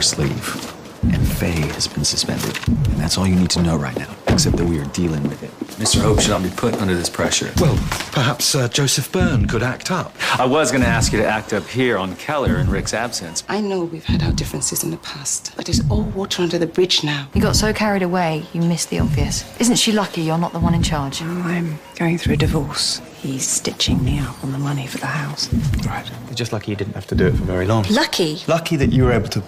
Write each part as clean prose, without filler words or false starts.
forced leave. And Faye has been suspended. And that's all you need to know right now, except that we are dealing with it. Mr. Hope should not be put under this pressure. Well, perhaps Joseph Byrne could act up. I was going to ask you to act up here on Keller in Rick's absence. I know we've had our differences in the past, but it's all water under the bridge now. You got so carried away, you missed the obvious. Isn't she lucky you're not the one in charge? I'm going through a divorce. He's stitching me up on the money for the house. Right. You're just lucky you didn't have to do it for very long. Lucky? Lucky that you were able to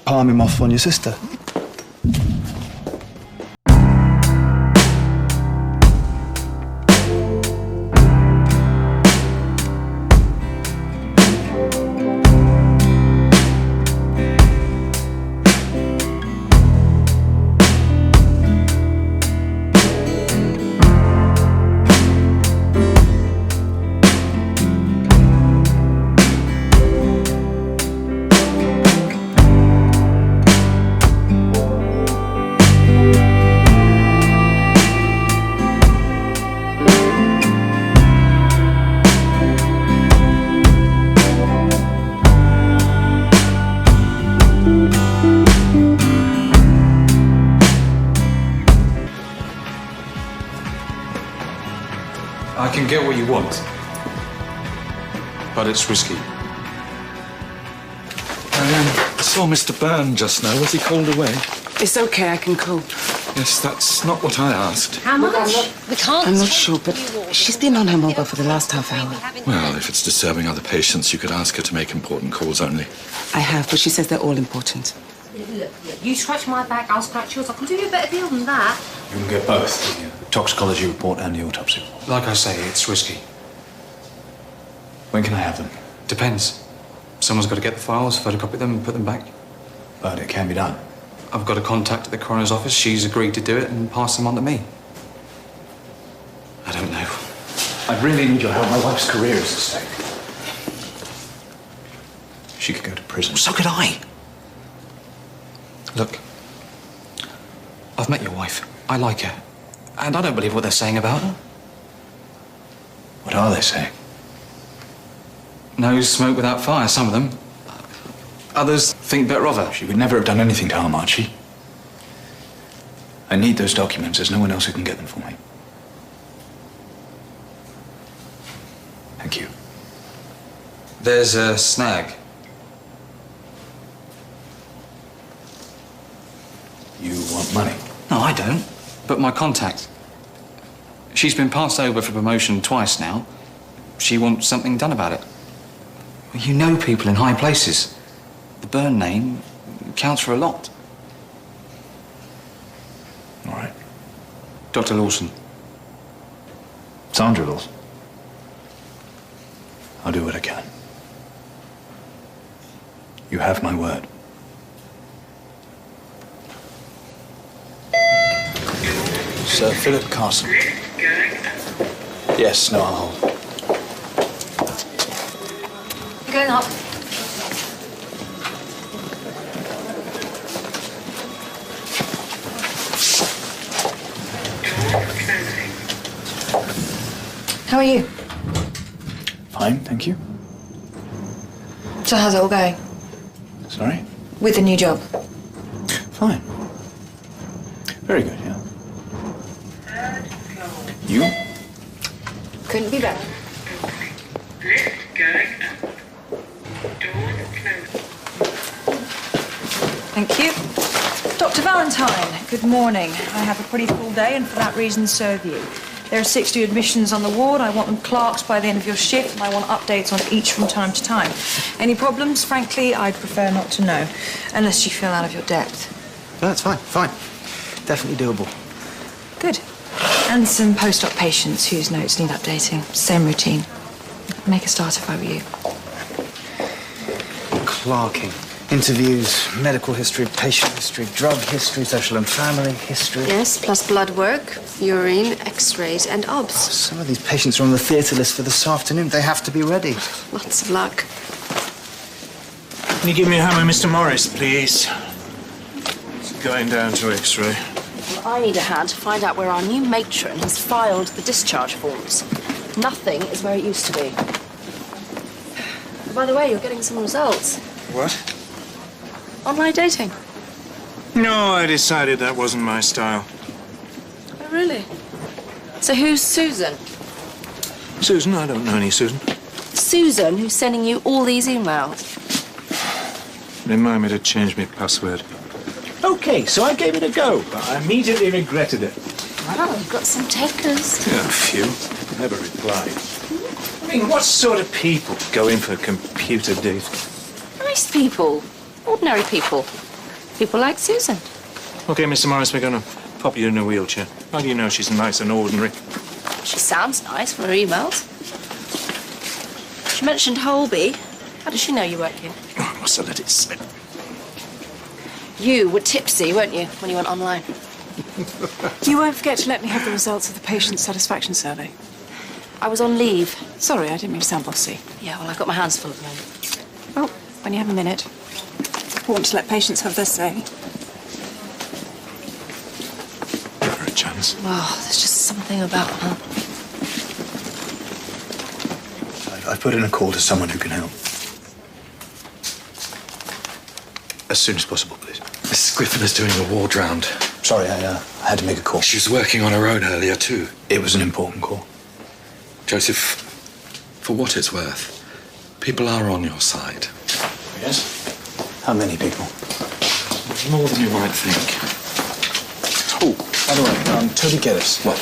palm him off on your sister. I can get what you want, but it's risky. I saw Mr. Byrne just now. Was he called away? It's okay, I can cope. Yes, that's not what I asked. How much? We can't. I'm not sure, but she's been on her mobile for the last half hour. Well, if it's disturbing other patients, you could ask her to make important calls only. I have, but she says they're all important. Look, you scratch my back, I'll scratch yours. I can do you a better deal than that. You can get both, the toxicology report and the autopsy. Like I say, it's risky. When can I have them? Depends. Someone's got to get the files, photocopy them, and put them back. But it can be done. I've got a contact at the coroner's office. She's agreed to do it and pass them on to me. I don't know. I really need your help. My wife's career is at stake. She could go to prison. So could I. Look, I've met your wife. I like her. And I don't believe what they're saying about her. What are they saying? No smoke without fire, some of them. Others think better of her. She would never have done anything to harm Archie. I need those documents. There's no one else who can get them for me. Thank you. There's a snag. You want money? No, I don't. But my contact. She's been passed over for promotion twice now. She wants something done about it. You know people in high places. The Byrne name counts for a lot. All right. Dr. Lawson. Sandra Lawson. I'll do what I can. You have my word. Sir Philip Carson. Yes, no, I'll hold. You're going up. How are you? Fine, thank you. So how's it all going? Sorry? With the new job? Fine. Very good, yeah. You? Couldn't be better. Thank you. Dr. Valentine, good morning. I have a pretty full day and for that reason serve you. There are 60 admissions on the ward. I want them clerked by the end of your shift and I want updates on each from time to time. Any problems? Frankly, I'd prefer not to know, unless you feel out of your depth. No, it's fine. Definitely doable. Good. And some post-op patients whose notes need updating. Same routine. Make a start if I were you. Clerking. Interviews, medical history, patient history, drug history, social and family history. Yes, plus blood work, urine, x-rays, and obs. Some of these patients are on the theatre list for this afternoon. They have to be ready. Lots of luck. Can you give me a hammer, Mr. Morris, please? It's going down to x-ray. Well, I need a hand to find out where our new matron has filed the discharge forms. Nothing is where it used to be. By the way, you're getting some results. What? Online dating? No, I decided that wasn't my style. Oh, really? So who's Susan? Susan? I don't know any Susan. Susan, who's sending you all these emails. Remind me to change my password. Okay, so I gave it a go, but I immediately regretted it. Wow, you've got some takers. Yeah, a few. Never replied. I mean, what sort of people go in for computer dating? Nice people. Ordinary people. People like Susan. Okay, Mr. Morris, we're gonna pop you in a wheelchair. How do you know she's nice and ordinary? She sounds nice from her emails. She mentioned Holby. How does she know you weren't here? Oh, I must have let it slip. You were tipsy, weren't you, when you went online? You won't forget to let me have the results of the patient satisfaction survey. I was on leave. Sorry, I didn't mean to sound bossy. Yeah, well, I've got my hands full at the moment. Well, when you have a minute. Important to let patients have their say. Give her a chance. Well, there's just something about her. I've put in a call to someone who can help. As soon as possible, please. Mrs. Griffin is doing a ward round. Sorry, I had to make a call. She was working on her own earlier, too. It was an important call. Joseph, for what it's worth, people are on your side. Yes? How many people? More than you might think. Oh, by the way, Toby Geddes. What?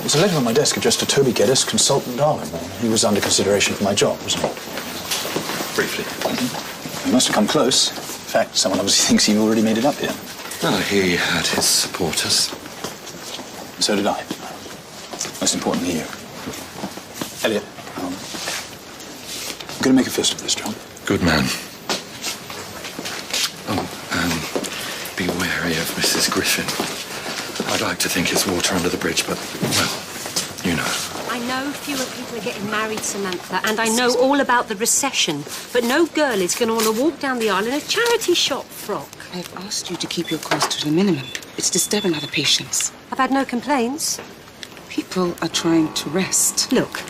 There's a letter on my desk addressed to Toby Geddes, consultant Darwin. He was under consideration for my job, wasn't he? Briefly. He must have come close. In fact, someone obviously thinks he already made it up here. Well, he had his supporters. So did I. Most importantly, you. Elliot, I'm going to make a fist of this, John. Good man. Oh, be wary of Mrs. Griffin. I'd like to think it's water under the bridge, but, well, you know. I know fewer people are getting married, Samantha, and I know all about the recession, but no girl is going to want to walk down the aisle in a charity shop frock. I've asked you to keep your costs to the minimum. It's disturbing other patients. I've had no complaints. People are trying to rest. Look,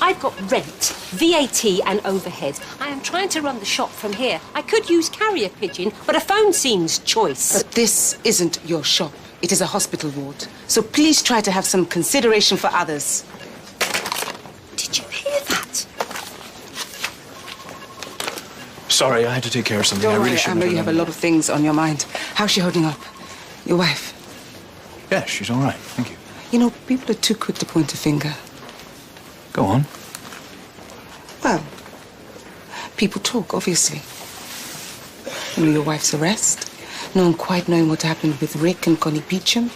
I've got rent, VAT and overhead. I am trying to run the shop from here. I could use carrier pigeon, but a phone seems choice. But this isn't your shop. It is a hospital ward. So please try to have some consideration for others. Did you hear that? Sorry, I had to take care of something. Don't I worry, really I shouldn't know have you have a done lot of things on your mind. How's she holding up? Your wife? that. Yeah, she's all right. Thank you. You know, people are too quick to point a finger. Go on. Well, people talk, obviously. You know, your wife's arrest. No one quite knowing what happened with Rick and Connie Beecham.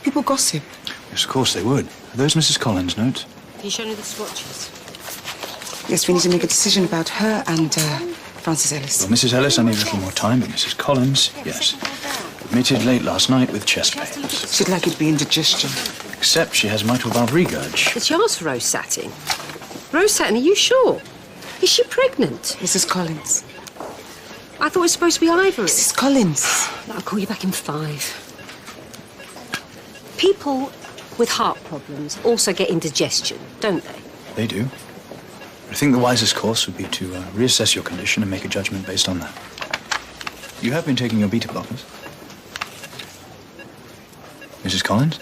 People gossip. Yes, of course they would. Are those Mrs. Collins' notes? Can you show me the swatches? Yes, we need to make a decision about her and Frances Ellis. Well, Mrs. Ellis, I need a little more time, but Mrs. Collins, yes. Admitted late last night with chest pains. She'd like it to be indigestion. Except she has mitral valve regurg. Did she ask for rose satin? Rose satin, are you sure? Is she pregnant? Mrs. Collins. I thought it was supposed to be Ivory. Mrs. Collins. I'll call you back in 5. People with heart problems also get indigestion, don't they? They do. I think the wisest course would be to reassess your condition and make a judgment based on that. You have been taking your beta blockers. Mrs. Collins?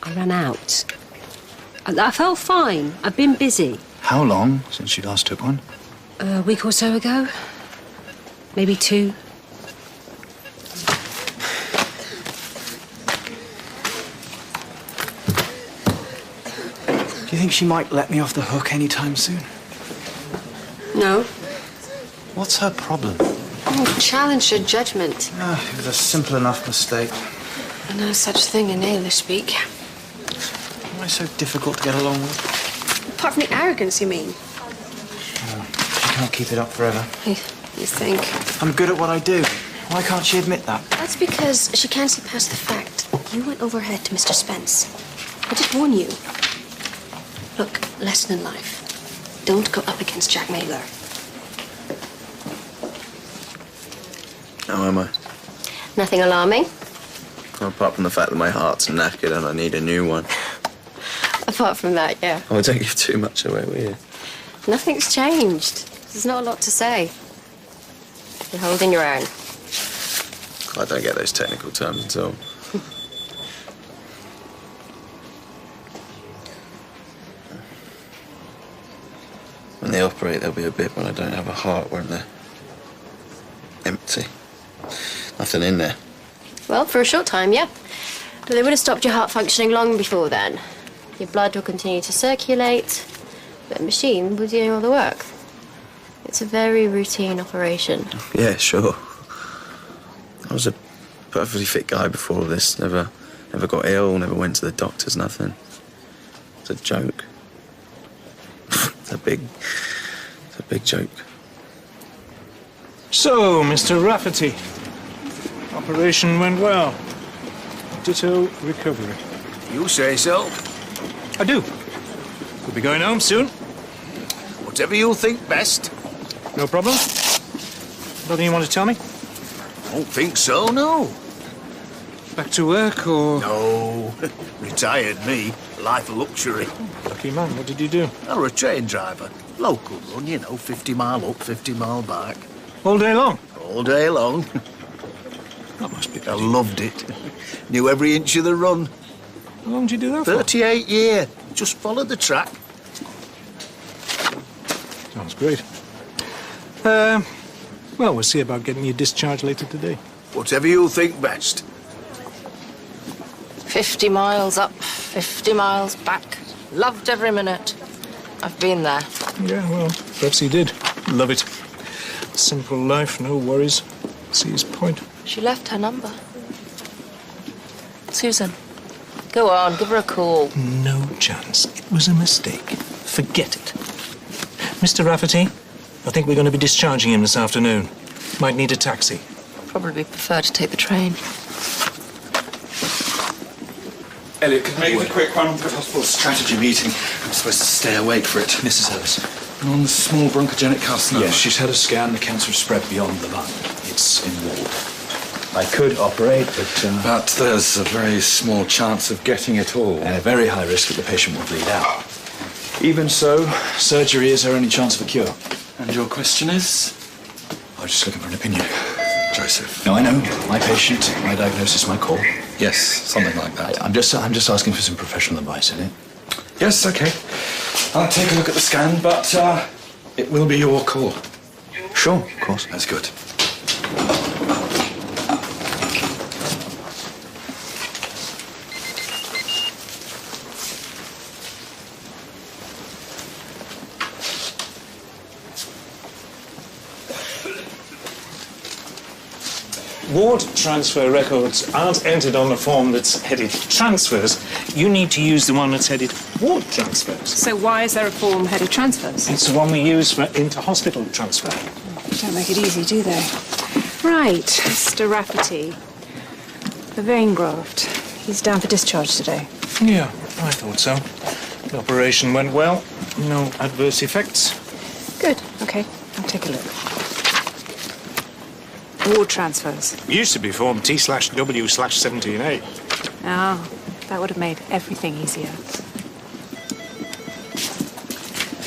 I ran out. I felt fine. I've been busy. How long since you last took one? A week or so ago. Maybe 2. Do you think she might let me off the hook anytime soon? No. What's her problem? Oh, challenge your judgment. It was a simple enough mistake. No such thing in English speak. Why so difficult to get along with? Apart from the arrogance, you mean? She can't keep it up forever. You think? I'm good at what I do. Why can't she admit that? That's because she can't see past the fact you went overhead to Mr. Spence. I just warn you. Look, lesson in life. Don't go up against Jack Mailer. How am I? Nothing alarming. Well, apart from the fact that my heart's knackered and I need a new one. Apart from that, yeah. Oh, don't give too much away, will you? Nothing's changed. There's not a lot to say. You're holding your own. I don't get those technical terms at all. When they operate, there'll be a bit when I don't have a heart, won't there? Empty. Nothing in there. Well, for a short time, yeah. But they would have stopped your heart functioning long before then. Your blood will continue to circulate, but the machine will be doing all the work. It's a very routine operation. Yeah, sure. I was a perfectly fit guy before all this. Never got ill, never went to the doctors, nothing. It's a joke. It's a big joke. So, Mr. Rafferty, operation went well. Ditto recovery. You say so. I do. We'll be going home soon. Whatever you think best. No problem. Nothing you want to tell me? Don't think so, no. Back to work, or...? No. Retired me. Life of luxury. Lucky man, what did you do? I was a train driver. Local run, you know, 50 mile up, 50 mile back. All day long? All day long. That must be... I loved it. Knew every inch of the run. How long did you do that for? 38 years. Just followed the track. Sounds great. Well, we'll see about getting you discharged later today. Whatever you think best. 50 miles up, 50 miles back. Loved every minute. I've been there. Yeah, well, perhaps he did. Love it. Simple life, no worries. See his point. She left her number. Susan, go on, give her a call. No chance. It was a mistake. Forget it. Mr. Rafferty, I think we're going to be discharging him this afternoon. Might need a taxi. Probably prefer to take the train. Elliot, could make it a quick one for hospital strategy meeting. I'm supposed to stay awake for it. Mrs. Ellis. On the small bronchogenic carcinoma. Yes, she's had a scan. The cancer spread beyond the lung. It's in ward. I could operate, but... But there's a very small chance of getting it all. And a very high risk that the patient will bleed out. Even so, surgery is our only chance of a cure. And your question is? I was just looking for an opinion. Joseph. No, I know. My patient, my diagnosis, my call. Yes, something like that. I'm just asking for some professional advice, Elliot. Yes, okay. I'll take a look at the scan, but it will be your call. Sure, of course. That's good. Ward transfer records aren't entered on the form that's headed transfers. You need to use the one that's headed ward transfers. So why is there a form headed transfers? It's the one we use for inter-hospital transfer. Don't make it easy, do they? Right, Mr. Rafferty. The vein graft. He's down for discharge today. Yeah, I thought so. The operation went well. No adverse effects. Good. Okay, I'll take a look. Ward transfers. Used to be form T/W/17A. Ah, that would have made everything easier.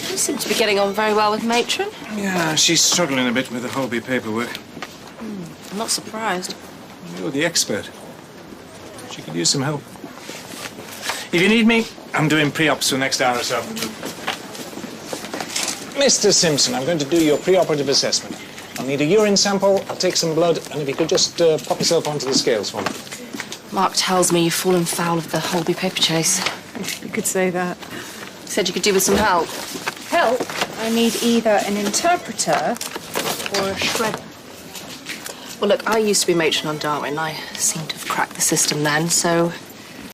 You seem to be getting on very well with Matron. Yeah, she's struggling a bit with the Holby paperwork. I'm not surprised. You're the expert. She could use some help. If you need me, I'm doing pre-ops for the next hour or so. Mr. Simpson, I'm going to do your pre-operative assessment. I'll need a urine sample, I'll take some blood, and if you could just pop yourself onto the scales for me. Mark tells me you've fallen foul of the Holby paper chase. You could say that. Said you could do with some help. Help? I need either an interpreter or a shredder. Well, look, I used to be matron on Darwin. I seem to have cracked the system then, so